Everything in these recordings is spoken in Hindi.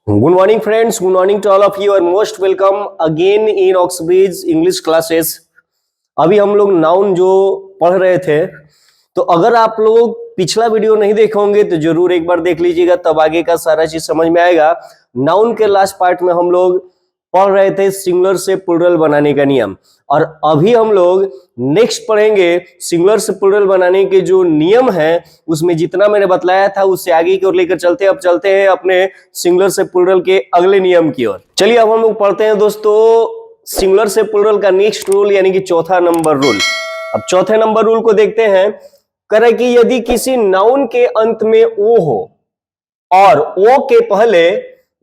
Good morning, friends. Good morning to all of you. Are most welcome again in Oxbridge English classes. अभी हम लोग नाउन जो पढ़ रहे थे, तो अगर आप लोग पिछला वीडियो नहीं देखे होंगे तो जरूर एक बार देख लीजिएगा, तब आगे का सारा चीज समझ में आएगा। नाउन के लास्ट पार्ट में हम लोग पढ़ रहे थे सिंगुलर से प्लूरल बनाने का नियम, और अभी हम लोग नेक्स्ट पढ़ेंगे सिंगुलर से प्लूरल बनाने के जो नियम है, उसमें जितना मैंने बतलाया था उससे आगे की ओर लेकर चलते हैं। अब चलते हैं अपने सिंगुलर से प्लूरल के अगले नियम की ओर। चलिए अब हम लोग पढ़ते हैं दोस्तों सिंगुलर से प्लूरल का नेक्स्ट रूल, यानी कि चौथा नंबर रूल। अब चौथे नंबर रूल को देखते हैं। करे कि यदि किसी नाउन के अंत में ओ हो और ओ के पहले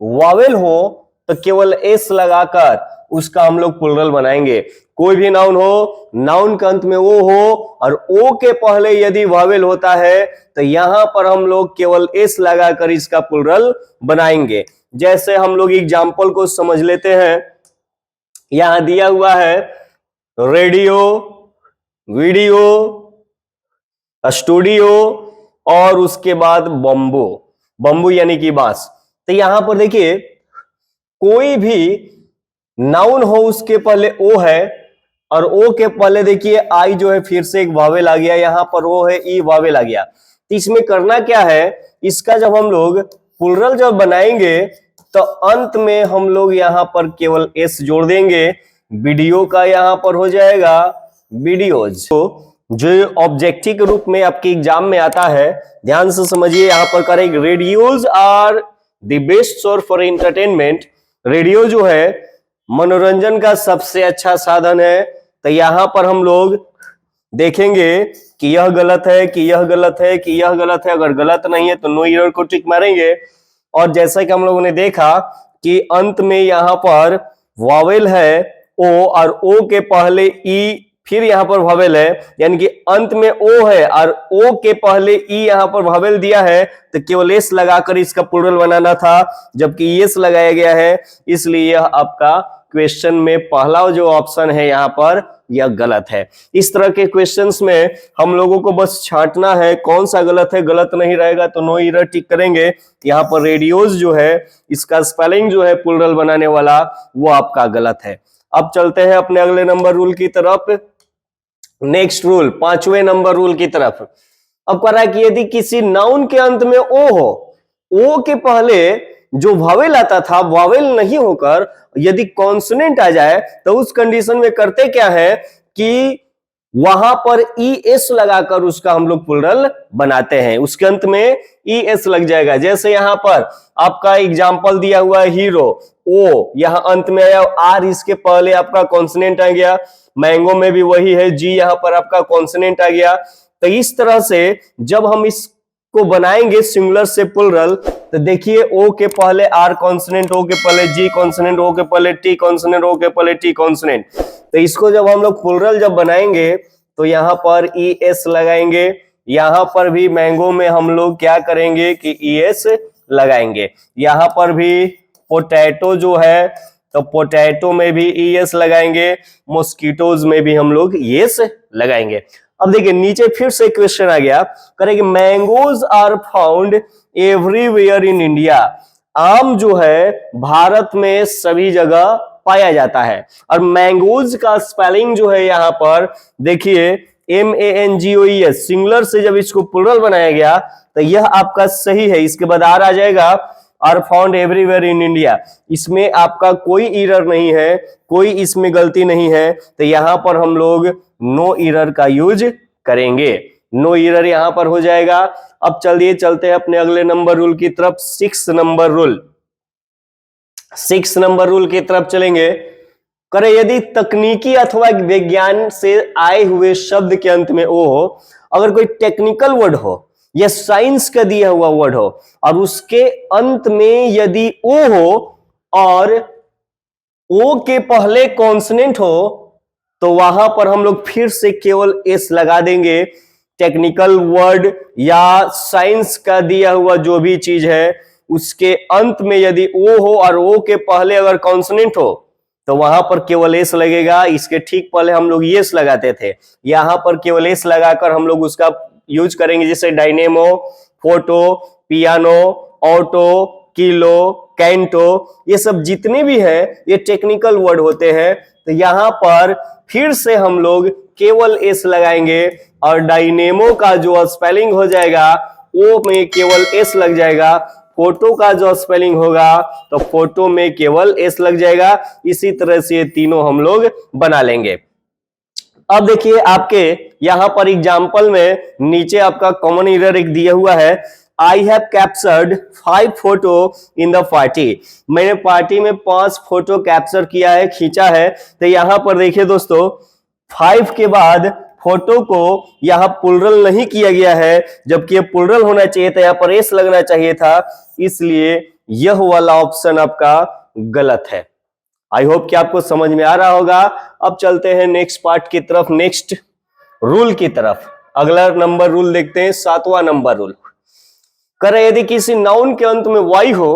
वावेल हो तो केवल एस लगाकर उसका हम लोग प्लूरल बनाएंगे। कोई भी नाउन हो, नाउन के अंत में ओ हो और ओ के पहले यदि वावेल होता है तो यहां पर हम लोग केवल एस लगाकर इसका प्लूरल बनाएंगे। जैसे हम लोग एग्जाम्पल को समझ लेते हैं। यहां दिया हुआ है रेडियो, वीडियो, स्टूडियो और उसके बाद बम्बू। बम्बू यानी कि बांस। तो यहां पर देखिए कोई भी नाउन हो उसके पहले ओ है और ओ के पहले देखिए आई जो है फिर से एक वावेल आ गया, यहां पर ओ है ई वावेल आ गया। तो इसमें करना क्या है, इसका जब हम लोग प्लूरल जब बनाएंगे तो अंत में हम लोग यहां पर केवल एस जोड़ देंगे। वीडियो का यहां पर हो जाएगा वीडियोज, जो ऑब्जेक्टिव के रूप में आपके एग्जाम में आता है। ध्यान से समझिए, यहां पर करेंगे radios are the best source for entertainment. Radio जो है मनोरंजन का सबसे अच्छा साधन है। तो यहां पर हम लोग देखेंगे कि यह गलत है, कि यह गलत है, कि यह गलत है। अगर गलत नहीं है तो नो एरर को टिक मारेंगे। और जैसा कि हम लोगों ने देखा कि अंत में यहां पर वावेल है ओ और ओ के पहले ई फिर यहां पर वावेल है, यानी कि अंत में ओ है और ओ के पहले ई यहां पर वावेल दिया है तो केवल एस लगाकर इसका प्लूरल बनाना था, जबकि एस लगाया गया है। इसलिए यह आपका क्वेश्चन में पहला जो ऑप्शन है यहां पर यह गलत है। इस तरह के क्वेश्चंस में हम लोगों को बस छांटना है कौन सा गलत है। गलत नहीं रहेगा तो नो एरर टिक करेंगे। यहां पर रेडियोज जो है इसका स्पेलिंग जो है प्लूरल बनाने वाला वो आपका गलत है। अब चलते हैं अपने अगले नंबर रूल की तरफ। नेक्स्ट रूल, पांचवें नंबर रूल की तरफ। अब कह रहा है कि यदि किसी नाउन के अंत में ओ हो, ओ के पहले जो वावेल आता था वावेल नहीं होकर यदि कॉन्सोनेंट आ जाए तो उस कंडीशन में करते क्या है कि वहां पर ई एस लगाकर उसका हम लोग प्लूरल बनाते हैं। उसके अंत में ई एस लग जाएगा। जैसे यहां पर आपका एग्जाम्पल दिया हुआ है हीरो, ओ यहां अंत में आया, आर इसके पहले आपका कॉन्सोनेंट आ गया। मैंगो में भी वही है, जी यहां पर आपका कॉन्सोनेंट आ गया। तो इस तरह से जब हम इसको बनाएंगे सिंगुलर से प्लूरल तो देखिए ओ के पहले आर कॉन्सोनेंट, ओ के पहले जी कॉन्सोनेंट, ओ के पहले टी कॉन्सोनेंट, ओ के पहले टी कॉन्सोनेंट। तो इसको जब हम लोग प्लूरल जब बनाएंगे तो यहां पर ई एस लगाएंगे। यहां पर भी मैंगो में हम लोग क्या करेंगे कि ई एस लगाएंगे। यहां पर भी पोटैटो जो है तो पोटैटो में भी ई एस लगाएंगे। मॉस्किटोज में भी हम लोग ई एस लगाएंगे। अब देखिए नीचे फिर से क्वेश्चन आ गया, करेंगे mangoes are found everywhere in India. आम जो है भारत में सभी जगह पाया जाता है। और मैंगोज का स्पेलिंग जो है यहां पर देखिए MANGOES, सिंगुलर से जब इसको प्लूरल बनाया गया तो यह आपका सही है। इसके बाद आर आ जाएगा, are found everywhere in India. इसमें आपका कोई एरर नहीं है, कोई इसमें गलती नहीं है। तो यहां पर हम लोग नो एरर का यूज करेंगे। नो एरर यहां पर हो जाएगा। अब चलिए चलते हैं अपने अगले नंबर रूल की तरफ, 6 नंबर रूल। 6 नंबर रूल की तरफ चलेंगे। करे यदि तकनीकी अथवा विज्ञान से आए हुए शब्द के अंत में ओ हो, अगर कोई टेक्निकल वर्ड हो या साइंस का दिया हुआ वर्ड हो और उसके अंत में यदि ओ हो और ओ के पहले कॉन्सोनेंट हो तो वहां पर हम लोग फिर से केवल एस लगा देंगे। टेक्निकल वर्ड या साइंस का दिया हुआ जो भी चीज है उसके अंत में यदि ओ हो और ओ के पहले अगर कॉन्सोनेंट हो तो वहां पर केवल एस लगेगा। इसके ठीक पहले हम लोग यस लगाते थे, यहां पर केवल एस लगाकर हम लोग उसका यूज करेंगे। जैसे dynamo, photo, piano, auto, kilo, canto, ये सब जितने भी हैं ये टेक्निकल वर्ड होते हैं। तो यहां पर फिर से हम लोग केवल एस लगाएंगे और डायनेमो का जो स्पेलिंग हो जाएगा वो में केवल एस लग जाएगा। फोटो का जो स्पेलिंग होगा तो फोटो में केवल एस लग जाएगा। इसी तरह से ये तीनों हम लोग बना लेंगे। अब देखिए आपके यहां पर एग्जाम्पल में नीचे आपका कॉमन एरर एक दिया हुआ है, I have captured 5 photo in the party. मैंने पार्टी में 5 फोटो कैप्चर किया है, खींचा है। तो यहां पर देखिए दोस्तों 5 के बाद फोटो को यहां प्लुरल नहीं किया गया है, जबकि ये प्लुरल होना चाहिए था, यहां पर एस लगना चाहिए था, इसलिए यह वाला ऑप्शन आपका गलत है। आई होप कि आपको समझ में आ रहा होगा। अब चलते हैं नेक्स्ट पार्ट की तरफ, नेक्स्ट रूल की तरफ। अगला नंबर रूल देखते हैं, 7वां नंबर रूल। करे यदि किसी नाउन के अंत में वाई हो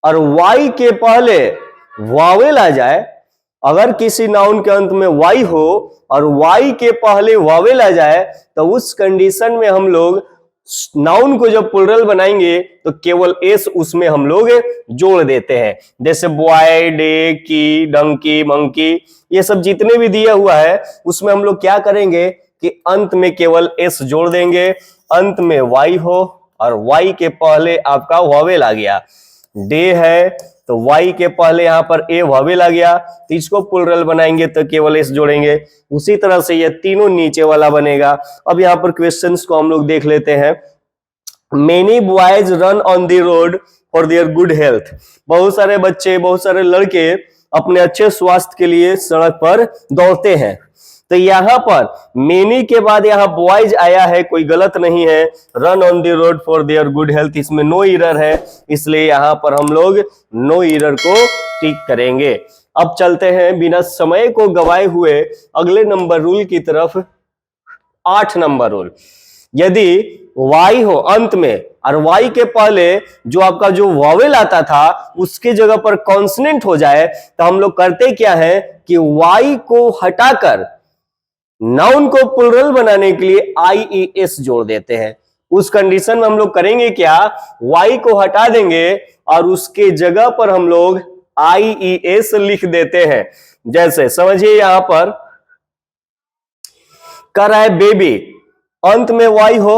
और वाई के पहले वावेल आ जाए, अगर किसी नाउन के अंत में वाई हो और वाई के पहले वावेल आ जाए तो उस कंडीशन में हम लोग नाउन को जब प्लुरल बनाएंगे तो केवल एस उसमें हम लोग जोड़ देते हैं। जैसे बॉय, डे, की, डंकी, मंकी, ये सब जितने भी दिया हुआ है उसमें हम लोग क्या करेंगे कि अंत में केवल एस जोड़ देंगे। अंत में वाई हो और वाई के पहले आपका वावेल आ गया, डे है तो वाई के पहले यहां पर ए वावेल आ गया, तो इसको प्लुरल बनाएंगे तो केवल एस जोड़ेंगे। उसी तरह से ये तीनों नीचे वाला बनेगा। अब यहां पर क्वेश्चंस को हम लोग देख लेते हैं। Many boys run on the road for their good health. बहुत सारे बच्चे, बहुत सारे लड़के अपने अच्छे स्वास्थ्य के लिए सड़क पर दौड़ते हैं। तो यहां पर मेनी के बाद यहां बॉयज आया है, कोई गलत नहीं है। Run on the road for their good health, इसमें नो एरर है, इसलिए यहां पर हम लोग नो एरर को टिक करेंगे। अब चलते हैं बिना समय को गवाए हुए अगले नंबर रूल की तरफ, 8 नंबर रूल। यदि वाई हो अंत में और वाई के पहले जो आपका जो वावेल आता था उसके जगह पर कॉन्सोनेंट हो जाए तो हम लोग करते क्या है कि वाई को हटाकर नाउन को प्लुरल बनाने के लिए आईईएस जोड़ देते हैं। उस कंडीशन में हम लोग करेंगे क्या, वाई को हटा देंगे और उसके जगह पर हम लोग आईईएस लिख देते हैं। जैसे समझिए यहां पर कर रहा है बेबी, अंत में वाई हो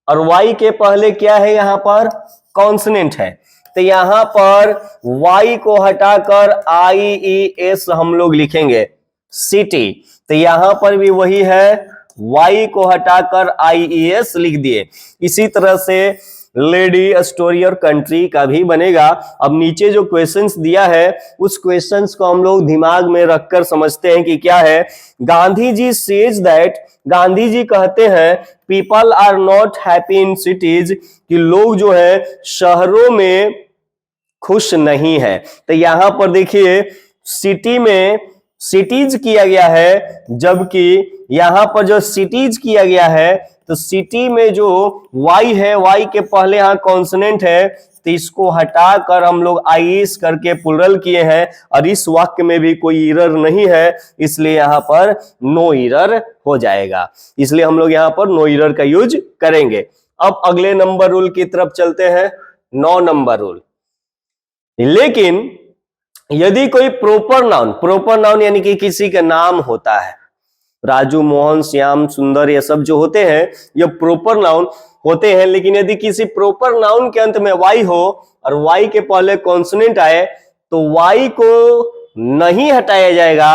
और वाई के पहले क्या है यहां पर कॉन्सोनेंट है, तो यहां पर वाई को हटाकर आईईएस हम लोग लिखेंगे। सिटी, तो यहां पर भी वही है, वाई को हटाकर आईईएस लिख दिए। इसी तरह से लेडी, स्टोरी और कंट्री का भी बनेगा। अब नीचे जो क्वेश्चंस दिया है उस क्वेश्चंस को हम लोग दिमाग में रखकर समझते हैं कि क्या है। गांधी जी सेज दैट, गांधी जी कहते हैं people are not happy in cities, कि लोग जो है शहरों में खुश नहीं है। तो यहां पर देखिए सिटी में सिटीज किया गया है, जबकि यहां पर जो सिटीज किया गया है तो सिटी में जो वाई है, वाई के पहले यहां कॉन्सोनेंट है, तो इसको हटाकर हम लोग आईएस करके प्लुरल किए हैं और इस वाक्य में भी कोई एरर नहीं है, इसलिए यहां पर नो एरर हो जाएगा। इसलिए हम लोग यहां पर नो एरर का यूज करेंगे। अब अगले नंबर रूल की तरफ चलते हैं, 9 नंबर रूल। लेकिन यदि कोई प्रॉपर नाउन यानी कि किसी का नाम होता है, राजू, मोहन, श्याम, सुंदर, ये सब जो होते हैं ये प्रॉपर नाउन होते हैं। लेकिन यदि किसी प्रॉपर नाउन के अंत में वाई हो और वाई के पहले कॉन्सोनेंट आए तो वाई को नहीं हटाया जाएगा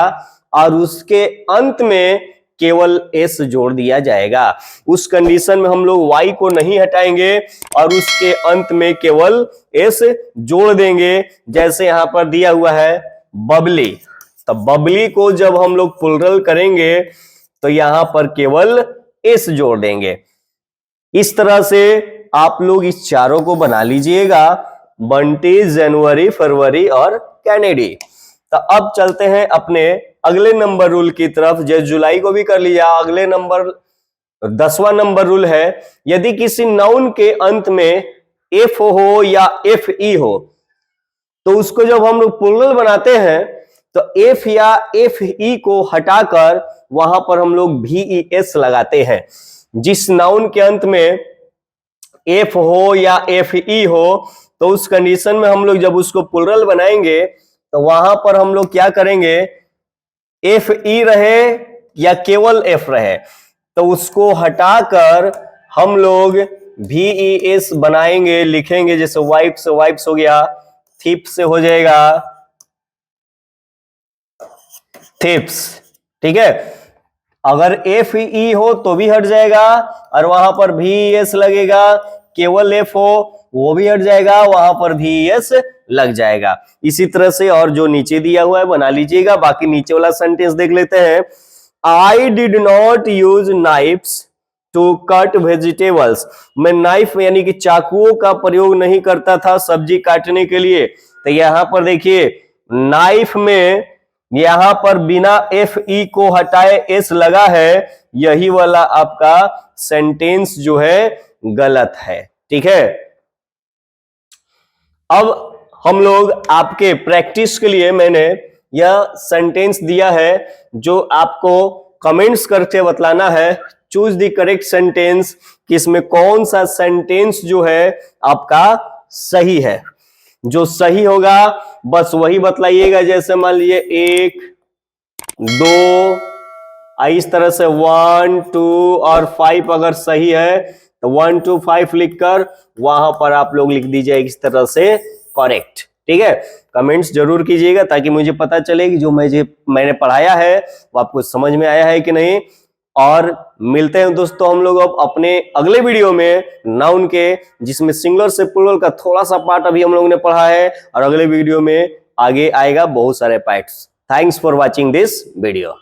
और उसके अंत में केवल एस जोड़ दिया जाएगा। उस कंडीशन में हम लोग वाई को नहीं हटाएंगे और उसके अंत में केवल एस जोड़ देंगे। जैसे यहां पर दिया हुआ है बबली, तो बबली को जब हम लोग प्लुरल करेंगे तो यहां पर केवल एस जोड़ देंगे। इस तरह से आप लोग इस चारों को बना लीजिएगा, बंटी, जनवरी, फरवरी और कैनेडी। तो अब चलते हैं अपने अगले नंबर रूल की तरफ। जैसे जुलाई को भी कर लिया। अगले नंबर 10वां नंबर रूल है, यदि किसी नाउन के अंत में एफ हो या एफ ई हो तो उसको जब हम लोग प्लुरल बनाते हैं तो एफ या एफ ई को हटाकर वहां पर हम लोग VES लगाते हैं। जिस नाउन के अंत में एफ हो या एफ ई हो तो उस कंडीशन में हम लोग जब उसको प्लुरल बनाएंगे तो वहां पर हम लोग क्या करेंगे, एफ ई रहे या केवल एफ रहे तो उसको हटाकर हम लोग VES बनाएंगे, लिखेंगे। जैसे वाइफ से वाइफ्स हो गया, थीप से हो जाएगा थिप्स, ठीक है। अगर FE हो तो भी हट जाएगा और वहां पर VES लगेगा, केवल F हो वो भी हट जाएगा, वहां पर VES लग जाएगा। इसी तरह से और जो नीचे दिया हुआ है बना लीजिएगा। बाकी नीचे वाला सेंटेंस देख लेते हैं। I did not use knives to cut vegetables, मैं नाइफ यानी कि चाकुओं का प्रयोग नहीं करता था सब्जी काटने के लिए। तो यहां पर देखिए नाइफ में यहां पर बिना FE को हटाए S लगा है, यही वाला आपका सेंटेंस जो है गलत है, ठीक है। अब हम लोग आपके प्रैक्टिस के लिए मैंने यह सेंटेंस दिया है जो आपको कमेंट्स करके बतलाना है। चूज द करेक्ट सेंटेंस कि इसमें कौन सा सेंटेंस जो है आपका सही है। जो सही होगा बस वही बतलाइएगा। जैसे मान लीजिए 1 2 इस तरह से 1 2 और 5 अगर सही है तो 1 2 5 लिखकर वहां पर आप लोग लिख दीजिए इस तरह से करेक्ट, ठीक है। कमेंट्स जरूर कीजिएगा ताकि मुझे पता चले कि जो मैंने पढ़ाया है वो आपको समझ में आया है कि नहीं। और मिलते हैं दोस्तों हम लोग अब अपने अगले वीडियो में नाउन के, जिसमें सिंगुलर से प्लुरल का थोड़ा सा पार्ट अभी हम लोगों ने पढ़ा है और अगले वीडियो में आगे आएगा बहुत सारे parts. Thanks for watching this video.